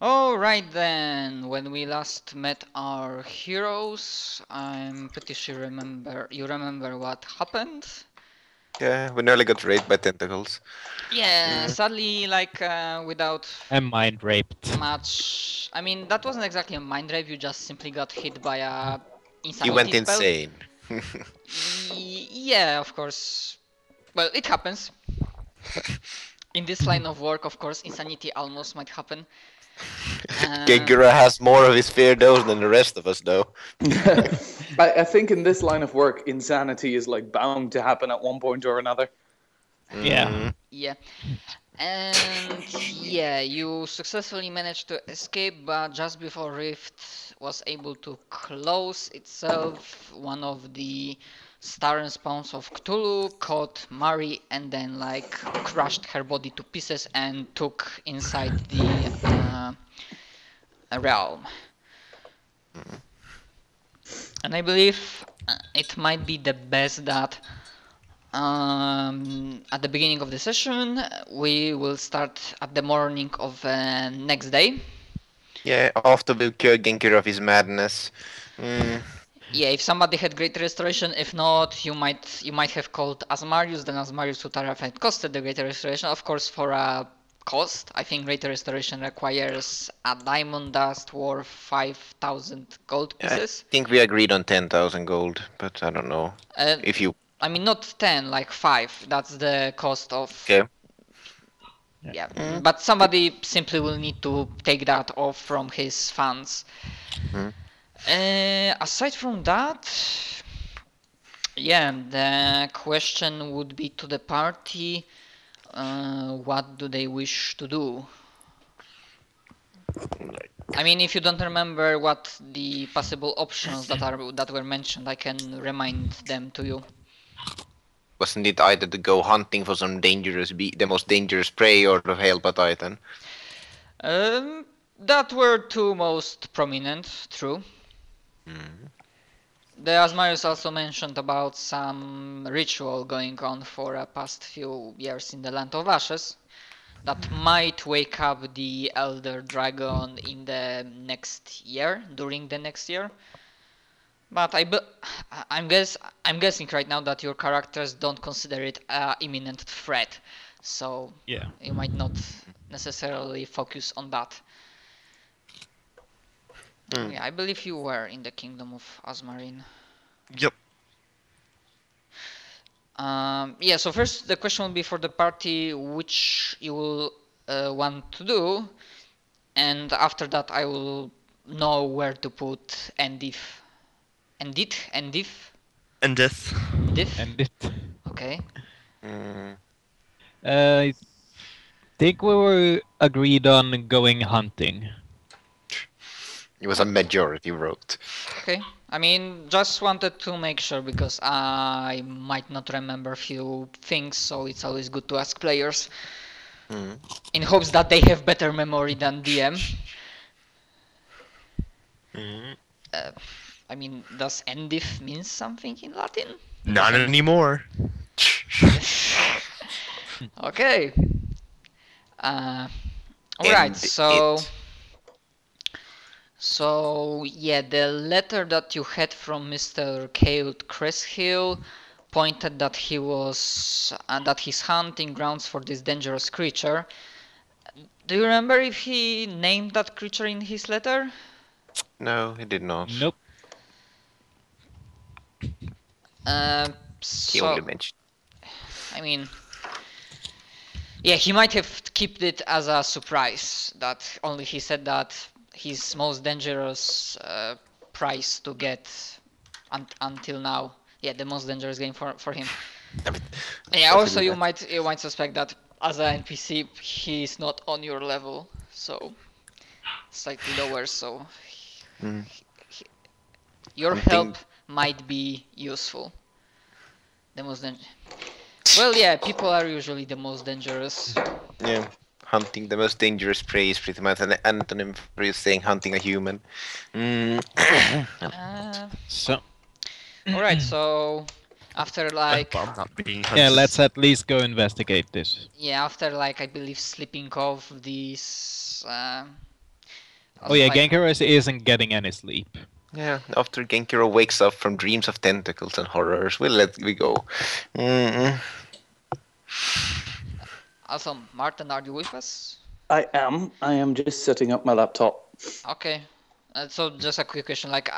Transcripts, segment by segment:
Alright then, when we last met our heroes, I'm pretty sure you remember what happened. Yeah, we nearly got raped by tentacles. Yeah, sadly, without I'm mind raped. much. I mean, that wasn't exactly a mind rape. You just simply got hit by a You went insanity spell. insane. Yeah, of course. Well, it happens. In this line of work, of course, insanity almost might happen. Gengura has more of his fear dose than the rest of us, though. I think in this line of work, insanity is like bound to happen at one point or another. Yeah. Yeah. And yeah, you successfully managed to escape, but just before Rift was able to close itself, one of the star and spawns of Cthulhu caught Mari and then crushed her body to pieces and took inside the realm. And I believe it might be the best that at the beginning of the session we will start at the morning of next day. Yeah, after we cure Gengura of his madness. Yeah, if somebody had Great Restoration, if not, you might have called Asmarius, then Asmarius would have costed the Great Restoration, of course, for a cost. I think Great Restoration requires a diamond dust worth 5,000 gold pieces. I think we agreed on 10,000 gold, but I don't know. If you... I mean, not 10, like 5. That's the cost of... Okay. Yeah, but somebody simply will need to take that off from his funds. Aside from that, yeah, the question would be to the party, what do they wish to do? I mean, if you don't remember what the possible options that were mentioned, I can remind them to you. Wasn't it either to go hunting for some dangerous the most dangerous prey, or to help a titan? That were two most prominent, true. The Asmarius also mentioned about some ritual going on for a past few years in the Land of Ashes that might wake up the Elder Dragon in the next year, during the next year. But I'm guessing right now that your characters don't consider it an imminent threat, so Yeah. you might not necessarily focus on that. Yeah, I believe you were in the Kingdom of Azmarine. Yep. Yeah, so first the question will be for the party which you will want to do, and after that I will know where to put Endif. Endif? And death. Diff? And it. Okay. I think we were agreed on going hunting. It was a majority vote. Okay. I mean, just wanted to make sure because I might not remember a few things, so it's always good to ask players in hopes that they have better memory than DM. I mean, does Endif mean something in Latin? Not anymore. Okay. Alright, so yeah, the letter that you had from Mr. Cale Cresshill pointed that he was that he's hunting grounds for this dangerous creature. Do you remember if he named that creature in his letter? No, he did not. Nope. He only mentioned. I mean, yeah, he might have kept it as a surprise. That only he said that his most dangerous prize to get until now. Yeah, the most dangerous game for him. Yeah. Also, you might suspect that as an NPC, he is not on your level, so slightly lower. So your help might be useful. The most well, yeah, people are usually the most dangerous. Yeah, hunting the most dangerous prey is pretty much an antonym for saying hunting a human. So. Alright, so after I'm not being hunted. Yeah, let's at least go investigate this. Yeah, after I believe slipping off these Oh yeah, Like- Genkiro isn't getting any sleep. Yeah, after Genkiro wakes up from dreams of tentacles and horrors, we go. Mm-mm. Also, Martin, are you with us? I am just setting up my laptop. Okay. So just a quick question. Like,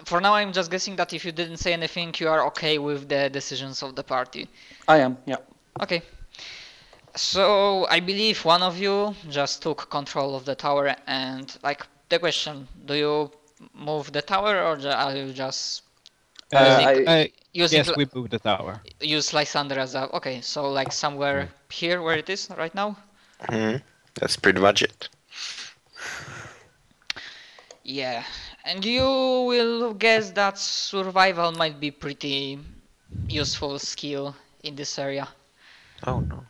for now, I'm just guessing that if you didn't say anything, you are okay with the decisions of the party. I am, yeah. Okay. So I believe one of you just took control of the tower, and like the question: do you move the tower, or are you just using Yes, we moved the tower. use Lysander as a? Okay, so like somewhere here where it is right now. That's pretty much it. Yeah, and you will guess that survival might be pretty useful skill in this area. Oh no.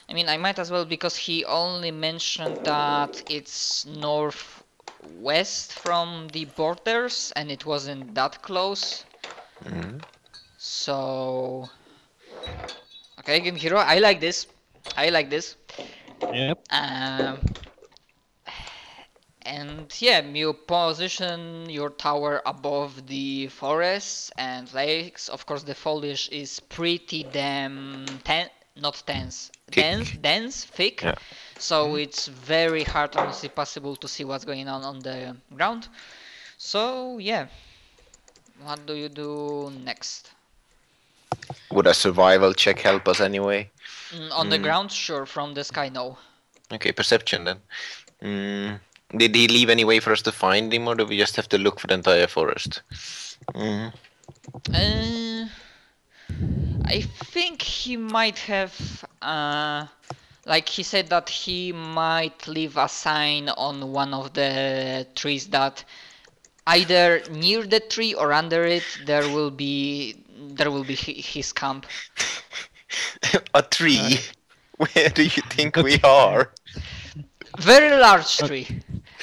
I mean, I might as well, because he only mentioned that it's northwest from the borders and it wasn't that close. So, okay, Game Hero, I like this. I like this. Yep. And yeah, you position your tower above the forests and lakes. Of course, the foliage is pretty damn not dense, thick. Yeah. So it's very hard, honestly, possible to see what's going on the ground. So yeah, what do you do next? Would a survival check help us anyway? On the ground, sure. From the sky, no. Okay, perception then. Did he leave any way for us to find him, or do we just have to look for the entire forest? I think he might have, like he said that he might leave a sign on one of the trees that either near the tree or under it there will be his camp. A tree? Where do you think we are? Very large tree,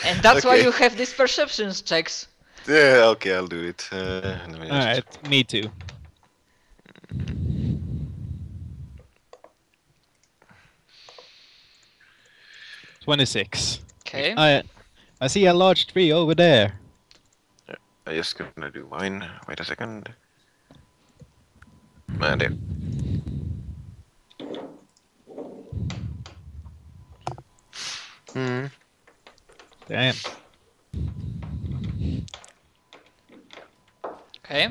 and that's why Okay. you have these perceptions checks. Yeah, okay, I'll do it. Let me just- Alright, me too. .26. Okay. I see a large tree over there. I'm just gonna do mine. Wait a second. There. Damn. Okay.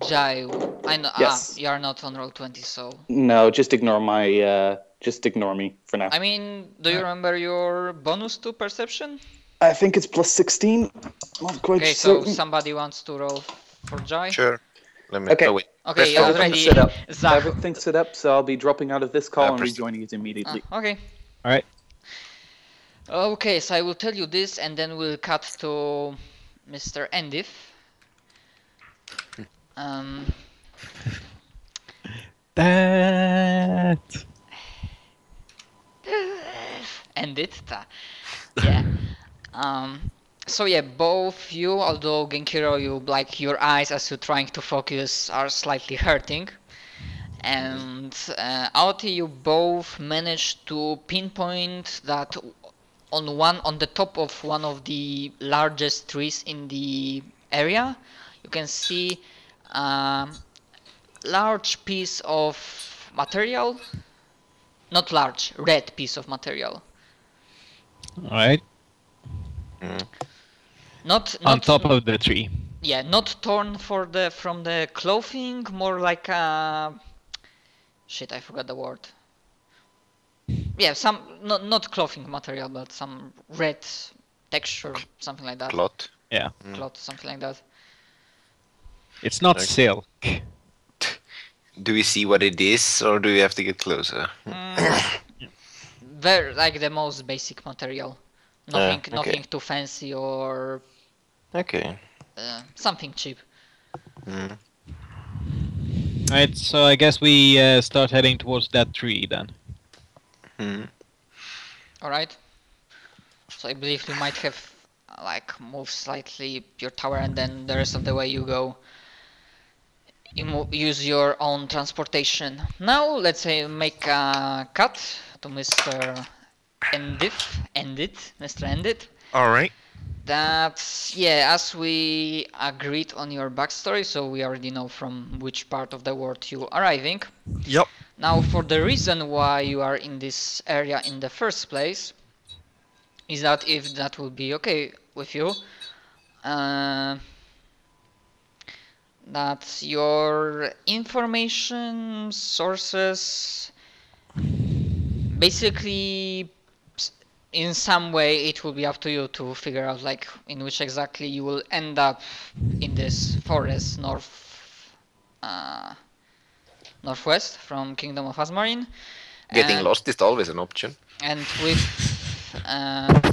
Jai, I know. Yes. You are not on roll 20, so. No, just ignore my, just ignore me for now. I mean, do you remember your bonus to perception? I think it's plus 16. Not quite Okay, so certain. somebody wants to roll for Jai. Sure. Let me. Okay. Oh, wait. Okay, Press already. Set up. Zach. Everything's set up, so I'll be dropping out of this call and press- rejoining it immediately. Okay. Alright. Okay, so I will tell you this, and then we'll cut to Mr. Endif. That. End it. Yeah. So yeah, both you, although Genkiro, you like your eyes as you're trying to focus are slightly hurting, and Aoti, you both managed to pinpoint that on the top of one of the largest trees in the area, you can see a large piece of material. Not large, red piece of material. Alright. Not On top of the tree. Yeah, not torn from the clothing, more like shit, I forgot the word. Yeah, some not clothing material, but some red texture, something like that. Plot. Yeah. Cloth, something like that. It's not Okay. silk. Do we see what it is, or do we have to get closer? Very like the most basic material. okay. Nothing too fancy or Okay. something cheap. Alright, so I guess we start heading towards that tree then. All right. So I believe you might have like moved slightly your tower, and then the rest of the way you go use your own transportation. Now let's say make a cut to Mr. Mr. Endit. Alright. That's, yeah, as we agreed on your backstory, so we already know from which part of the world you are arriving. Yep. Now, for the reason why you are in this area in the first place, is that if that will be okay with you, that your information sources basically in some way it will be up to you to figure out like in which exactly you will end up in this forest northwest from Kingdom of Azmarine. Getting And- lost is always an option. And with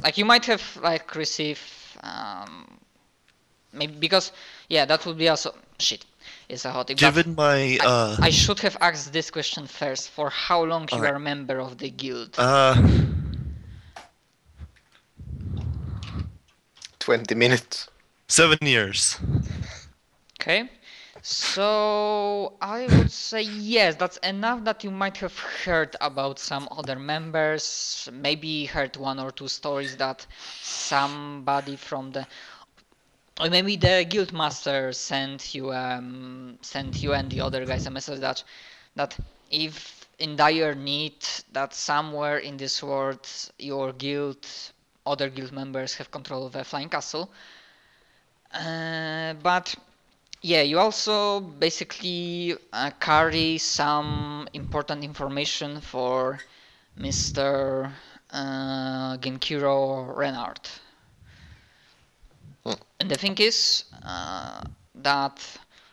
like you might have like receive maybe because yeah, that would be also shit. It's a hot take. but Given my I should have asked this question first. For how long you Alright. are a member of the guild? 20 minutes. 7 years. Okay, so I would say yes, that's enough that you might have heard about some other members, maybe heard one or two stories that somebody from the, or maybe the guild master sent you and the other guys a message that if in dire need, that somewhere in this world your guild, other guild members have control of a flying castle. But yeah, you also basically carry some important information for Mr. Genkiro Renard. And the thing is that,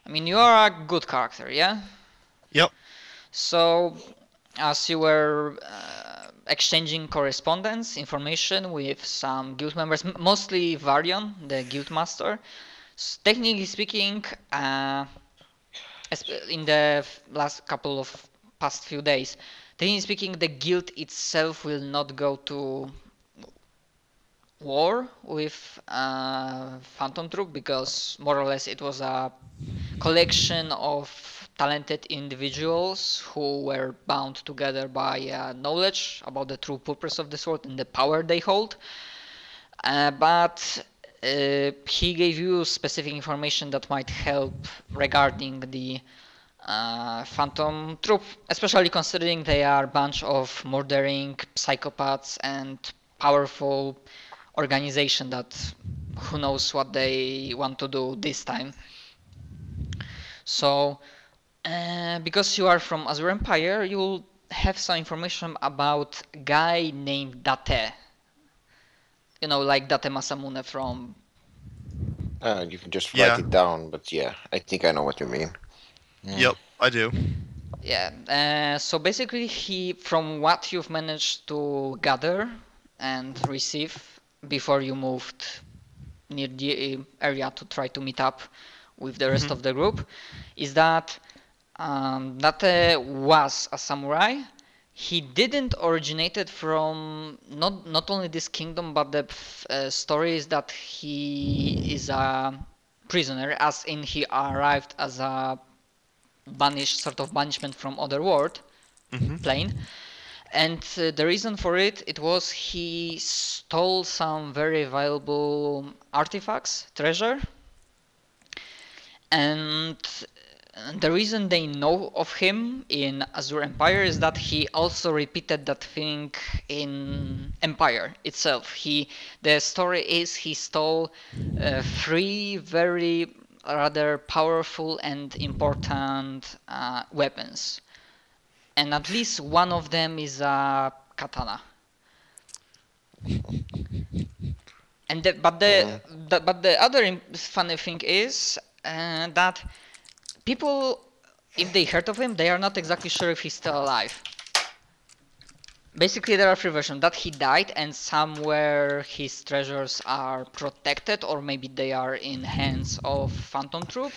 I mean, you are a good character, yeah? Yep. So, as you were exchanging correspondence, information with some guild members, mostly Varion, the guild master, technically speaking, in the last couple of past few days, technically speaking, the guild itself will not go to war with Phantom Troop because more or less it was a collection of talented individuals who were bound together by knowledge about the true purpose of this world and the power they hold. But he gave you specific information that might help regarding the Phantom Troop, especially considering they are a bunch of murdering psychopaths and powerful organization that who knows what they want to do this time. So, because you are from Azure Empire, you'll have some information about a guy named Date. You know, like Date Masamune from... You can just Yeah. write it down, but yeah, I think I know what you mean. Yep, I do. Yeah, so basically he, from what you've managed to gather and receive before you moved near the area to try to meet up with the rest of the group, is that Date was a samurai. He didn't originated from not only this kingdom, but the story is that he is a prisoner, as in he arrived as a banished sort of banishment from other world plane. And the reason for it was he stole some very valuable artifacts, treasure. And the reason they know of him in Azure Empire is that he also repeated that thing in Empire itself. The story is he stole 3 very rather powerful and important weapons. And at least one of them is a katana. And but the other funny thing is that people, if they heard of him, they are not exactly sure if he's still alive. Basically, there are 3 versions: that he died and somewhere his treasures are protected, or maybe they are in hands of Phantom Troop.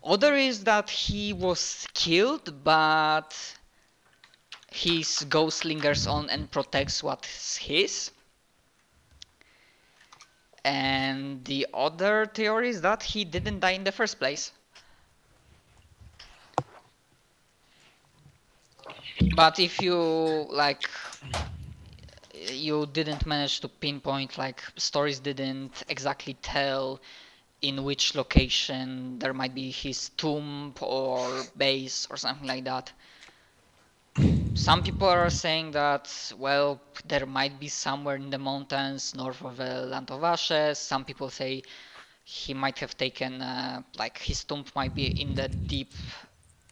Other is that he was killed, but his ghost lingers on and protects what's his. And the other theory is that he didn't die in the first place. But if you like, you didn't manage to pinpoint, like stories didn't exactly tell in which location there might be his tomb or base or something like that. Some people are saying that, well, there might be somewhere in the mountains north of the Land of Ashes. Some people say he might have taken, like his tomb might be in the deep,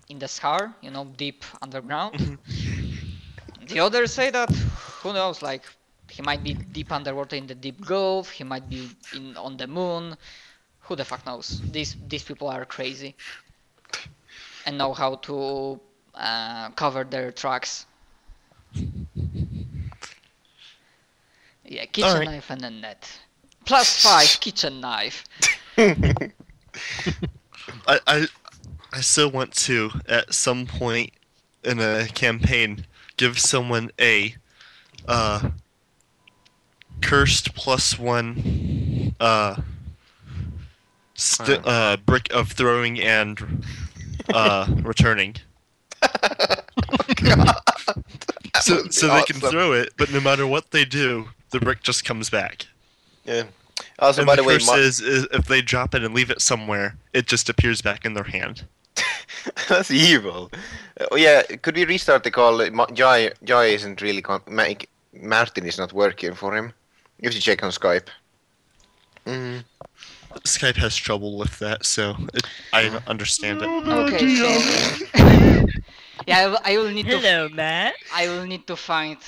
in the Scar, you know, deep underground. The others say that, who knows, like he might be deep underwater in the deep gulf, he might be in on the moon. Who the fuck knows? These people are crazy and know how to cover their tracks. Yeah, kitchen Alright. knife and a net. +5 kitchen knife. I still want to, at some point in a campaign, give someone a cursed +1 brick of throwing and returning. So they can Awesome. throw it, but no matter what they do, the brick just comes back. Yeah. Also, And by the the way, curse is if they drop it and leave it somewhere, it just appears back in their hand. that's evil. Oh yeah, could we restart the call? Jai isn't really Martin is not working for him. You have to check on Skype. Mm. Skype has trouble with that, so I understand it. Okay, so yeah, I will need to. Hello, Matt. I will need to find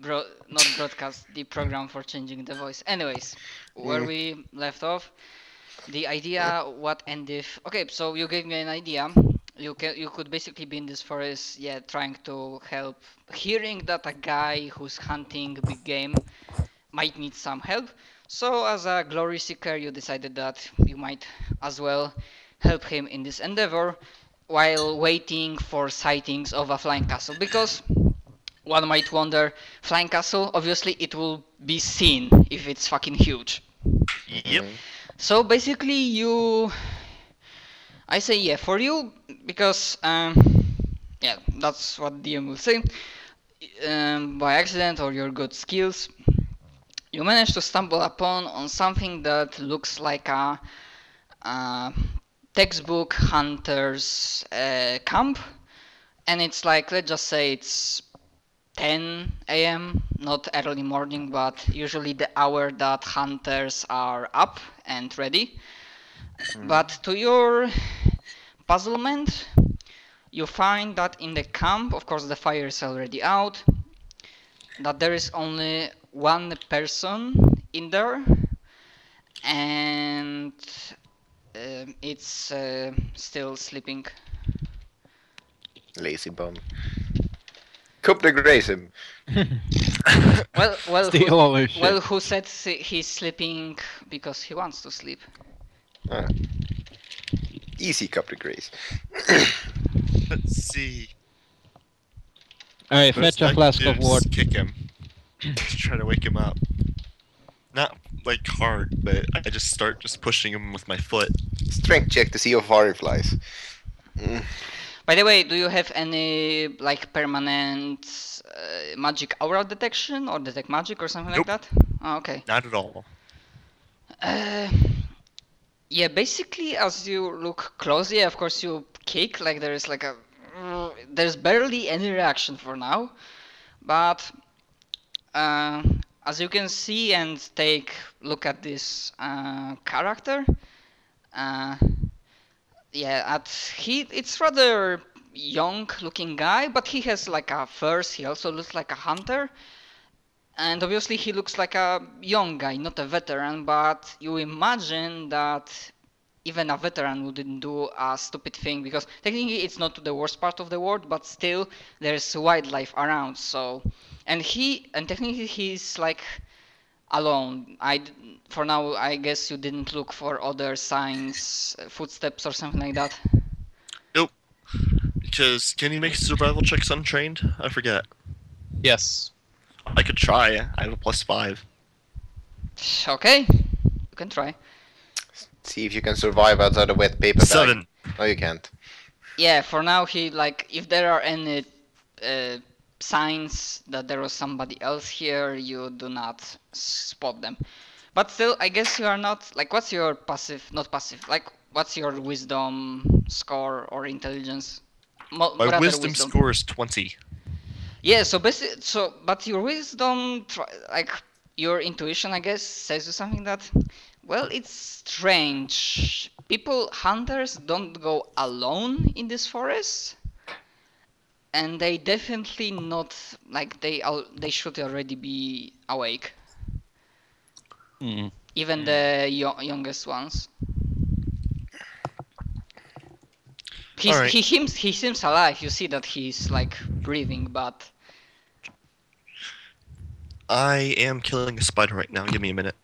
not broadcast the program for changing the voice. Anyways, where we left off, the idea what and if. Okay, so you gave me an idea. You could basically be in this forest, yeah, trying to help. Hearing that a guy who's hunting big game might need some help. So as a glory seeker, you decided that you might as well help him in this endeavor while waiting for sightings of a flying castle, because one might wonder, flying castle, obviously it will be seen if it's fucking huge. Yep. So basically I say yeah for you, because yeah, that's what DM will say. By accident or your good skills, you manage to stumble upon on something that looks like a textbook hunter's camp, and it's like, let's just say it's 10 a.m., not early morning, but usually the hour that hunters are up and ready. But to your puzzlement, you find that in the camp, of course the fire is already out, that there is only one person in there, and it's still sleeping. Lazy bum. Cup de grace him. Well, Steal all his shit. well, who said he's sleeping because he wants to sleep? Ah. Easy cup de grace. Let's see. Alright, First fetch a I flask do of is water. Kick him. Try to wake him up. Not like hard, but I just start pushing him with my foot. Strength check to see how far he flies. Mm. By the way, do you have any like permanent magic aura detection or detect magic or something Nope. like that? Oh, okay. Not at all. Yeah, basically, as you look closely, of course, you kick, like there is like a. There's barely any reaction for now, but as you can see and take look at this character, yeah, it's rather young looking guy, but he has like a furs, he also looks like a hunter. And obviously he looks like a young guy, not a veteran, but you imagine that even a veteran wouldn't do a stupid thing, because technically it's not the worst part of the world, but still there's wildlife around, so... And technically he's like alone. For now, I guess you didn't look for other signs, footsteps or something like that. Nope. Because can you make survival checks untrained? I forget. Yes. I could try. I have a +5. Okay, you can try. See if you can survive outside a wet paper bag. 7. No, you can't. Yeah, for now he, like, if there are any signs that there was somebody else here, you do not spot them. But still, I guess you are not like. What's your passive? Not passive. Like, what's your wisdom score or intelligence? My Rather wisdom score is 20. Yeah. So basically, but your wisdom, like your intuition, I guess, says you something that, well, it's strange. Hunters don't go alone in this forest, and they definitely not like they should already be awake. Even the youngest ones. Alright. He seems alive. You see that he's like breathing, but I am killing a spider right now. Give me a minute.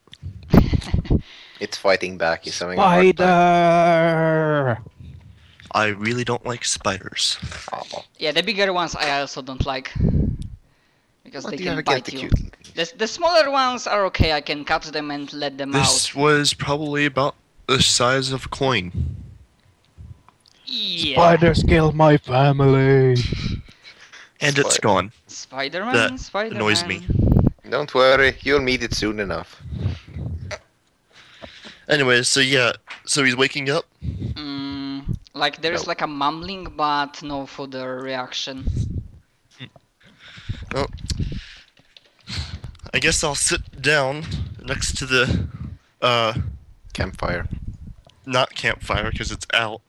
It's fighting back. He's having a hard time. Spider! I really don't like spiders. Oh. yeah, the bigger ones I also don't like because What they do you can ever get bite the you. cute? The smaller ones are okay. I can catch them and let them This out. was probably about the size of a coin. Yeah. Spiders kill my family! And it's Spider. gone. Spider-Man, That Spider-Man. annoys me. Don't worry, you'll meet it soon enough. Anyway, so yeah. So he's waking up. Like there is No. like a mumbling, but no further reaction. Well, I guess I'll sit down next to the, Campfire. not campfire because it's out.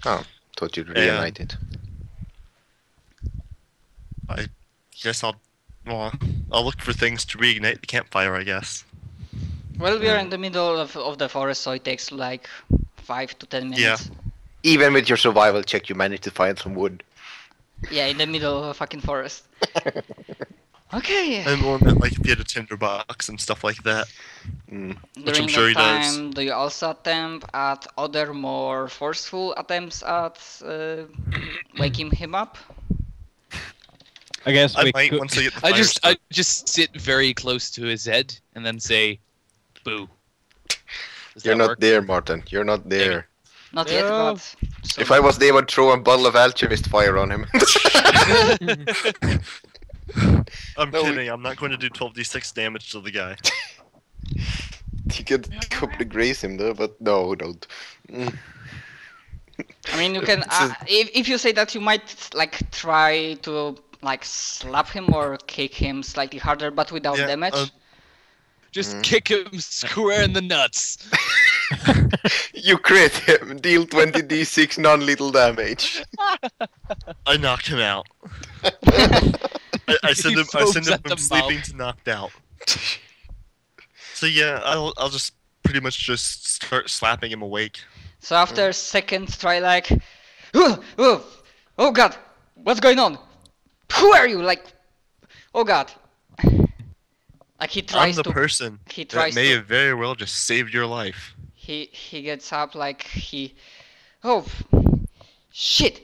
Oh, thought you'd Yeah. reunite it. I guess I'll look for things to reignite the campfire, I guess. Well, we are in the middle of the forest, so it takes like 5 to 10 minutes. Even with your survival check, you managed to find some wood. Yeah, in the middle of a fucking forest. Okay. And more meant like if you had a tinderbox and stuff like that. Mm. Which I'm During sure that he does. time, do you also attempt at other more forceful attempts at waking him up? I guess I we might could... once I get the I fire just sit very close to his head and then say, "Boo." Does You're that not work? there, Martin. You're not there. Not yet, No. but so If I was there, I'd throw a bottle of alchemist fire on him. I'm No, we- kidding. I'm not going to do 12d6 damage to the guy. You could hope to graze him though, but no, don't. Mm. I mean, you can if you say that, you might like try to like slap him or kick him slightly harder, but without Yeah, damage. Just kick him square in the nuts. You crit him, deal 20d6 non-lethal damage. I knocked him out. I send He him foams at from the sleeping mouth. to knocked out. So yeah, I'll just pretty much just start slapping him awake. So after second try, like, oh god, what's going on? Who are you? Like, oh god. Like he I'm tries the to. person He that tries may to. have very well just saved your life. He gets up like he. Oh, shit.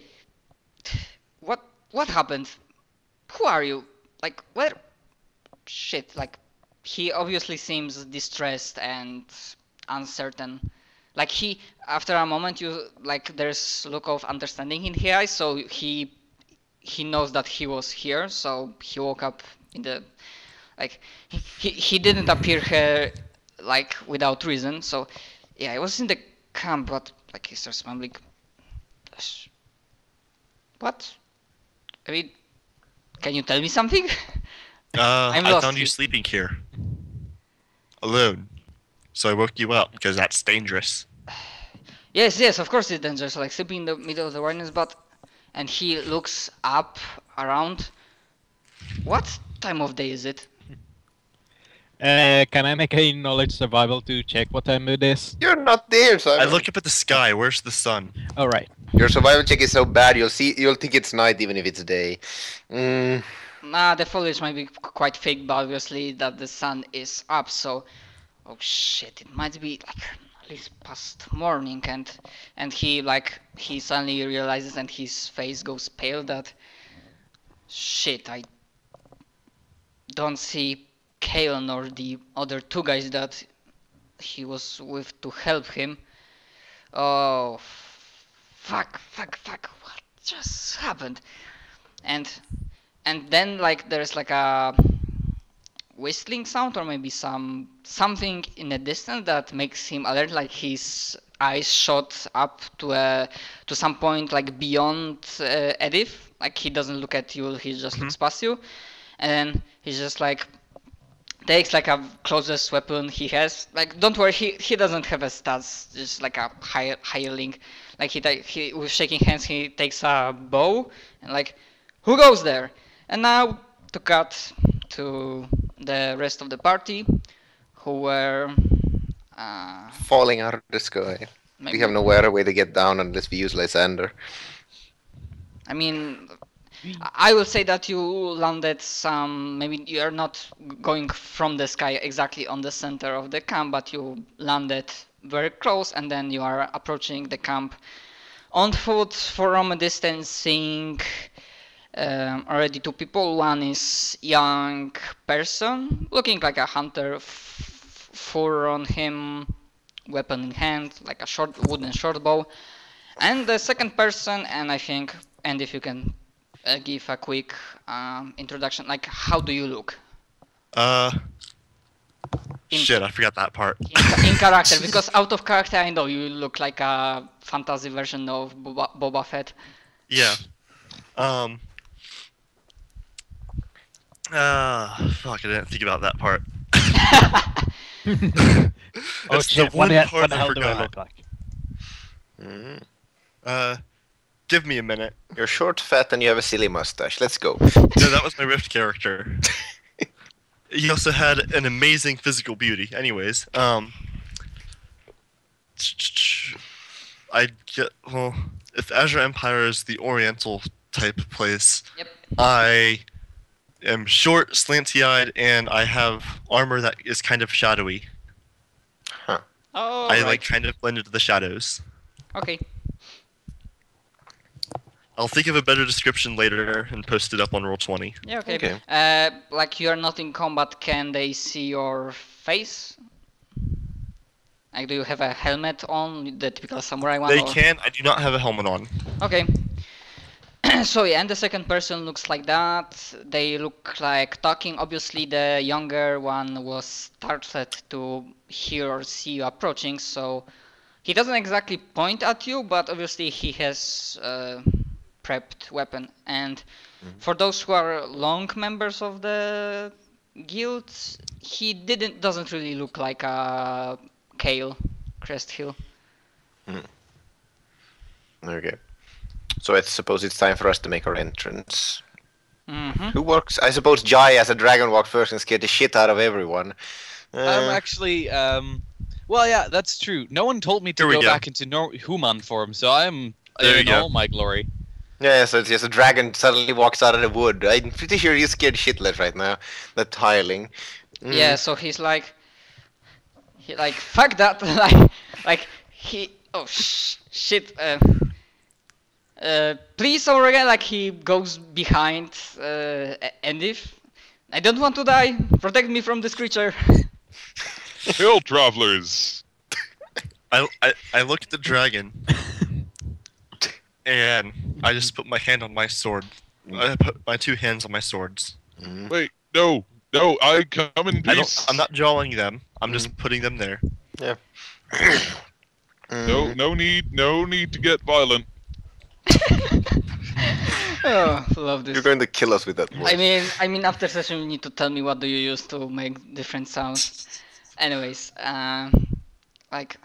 What happened? Who are you? Like where? Shit. Like he obviously seems distressed and uncertain. Like he, after a moment, you like there's look of understanding in his eyes, so he knows that he was here, so he woke up in the like he didn't appear here like without reason. So yeah, I was in the camp, but like he starts mumbling. What? I mean, can you tell me something? I'm I lost found you here. sleeping here. Alone. So I woke you up, because that's dangerous. Yes, of course it's dangerous. Like sleeping in the middle of the darkness, but and he looks up around. What time of day is it? Can I make a knowledge survival to check what time it is? You're not there, Simon. I look up at the sky, where's the sun? Alright. Your survival check is so bad, you'll think it's night even if it's day. Mm. Nah, the foliage might be quite fake, but obviously that the sun is up. So, oh shit, it might be like at least past morning, and he suddenly realizes, and his face goes pale, that shit, I don't see Kale nor the other two guys that he was with to help him. Oh, fuck, what just happened? And and then like there's like a whistling sound or maybe something in the distance that makes him alert, like his eyes shot up to some point like beyond Edith, like he doesn't look at you, he just looks past you, and then he's just like takes like a closest weapon he has. Like don't worry, he doesn't have a stats, just like a hireling. Like he with shaking hands he takes a bow and like, who goes there? And now to cut to the rest of the party who were Falling out of the sky. maybe, We have nowhere way to get down unless we use Lysander. I mean, I will say that you landed some, maybe you are not going from the sky exactly on the center of the camp, but you landed very close and then you are approaching the camp on foot from a distance, seeing already two people. One is young person, looking like a hunter, fur on him, weapon in hand, like a short wooden short bow. And the second person, and I think, and if you can give a quick introduction, like how do you look? Shit, I forgot that part. In character, because out of character I know you look like a fantasy version of Boba Fett. Yeah. Fuck, I didn't think about that part. Oh It's shit, the what one the part I hell do I forgot. look like? Give me a minute. You're short, fat, and you have a silly mustache. Let's go. No, that was my Rift character. He also had an amazing physical beauty. Anyways, well, if Azure Empire is the Oriental type place, Yep. I am short, slanty-eyed, and I have armor that is kind of shadowy. Oh, I right. like kind of blend into the shadows. Okay. I'll think of a better description later and post it up on Roll20. Yeah, okay. Okay. Like you are not in combat, can they see your face? Like, do you have a helmet on, the typical samurai one? They or... can. I do not have a helmet on. Okay. So yeah, and the second person looks like that. They look like talking. Obviously, the younger one was startled to hear or see you approaching, so he doesn't exactly point at you, but obviously he has prepped weapon. And for those who are long members of the guild, he doesn't really look like a Kale Cresthill. Okay. So I suppose it's time for us to make our entrance. Mm-hmm. Who works? I suppose Jai as a dragon walked first and scared the shit out of everyone. I'm actually, well, yeah, that's true. No one told me to Here we go go. back into human form, so I'm There you in go. all my glory. Yeah, so it's just a dragon suddenly walks out of the wood. I'm pretty sure he's scared shitless right now. That tiling. Yeah, so he's like, fuck that, like he, oh shit, please over again, like he goes behind Endif. I don't want to die, protect me from this creature. Hill travelers. I look at the dragon, and I just put my hand on my sword. I put my two hands on my swords. Wait, no, I come in peace. I'm not jawing them. I'm just putting them there. Yeah. No need to get violent. Oh, love this. You're going to kill us with that voice. I mean, after session you need to tell me what do you use to make different sounds. Anyways, like,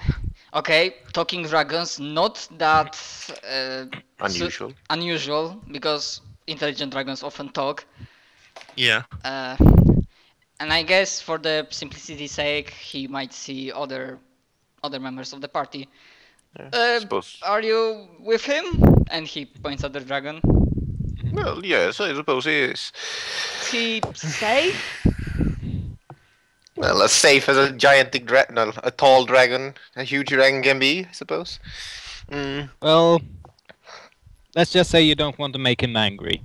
okay, talking dragons, not that Unusual. unusual, because intelligent dragons often talk. Yeah. And I guess for the simplicity's sake, he might see other members of the party. Suppose. Are you with him? And he points at the dragon. Well, yes, I suppose he is. Is he safe? Well, as safe as a gigantic no, a tall dragon, a huge dragon can be, I suppose. Well, let's just say you don't want to make him angry.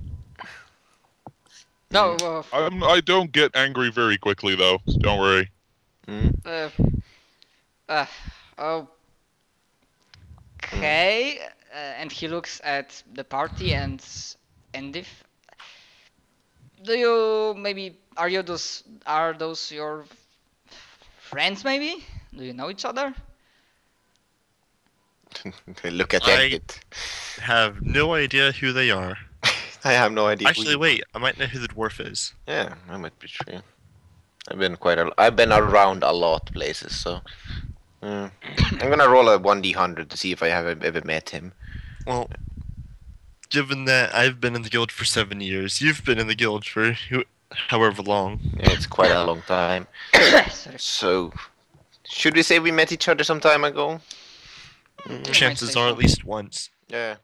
No. I don't get angry very quickly though. So don't worry. Okay. And he looks at the party and if do you maybe are those your friends maybe? Do you know each other? Look at I- it. Have no idea who they are. I have no idea. Actually, wait. I might know who the dwarf is. Yeah, that might be true. I've been around a lot places, so I'm gonna roll a 1d100 to see if I have ever met him. Well, given that I've been in the guild for 7 years, you've been in the guild for however long. Yeah, it's quite a long time. Sorry. So, should we say we met each other some time ago? Chances are at least once. Yeah.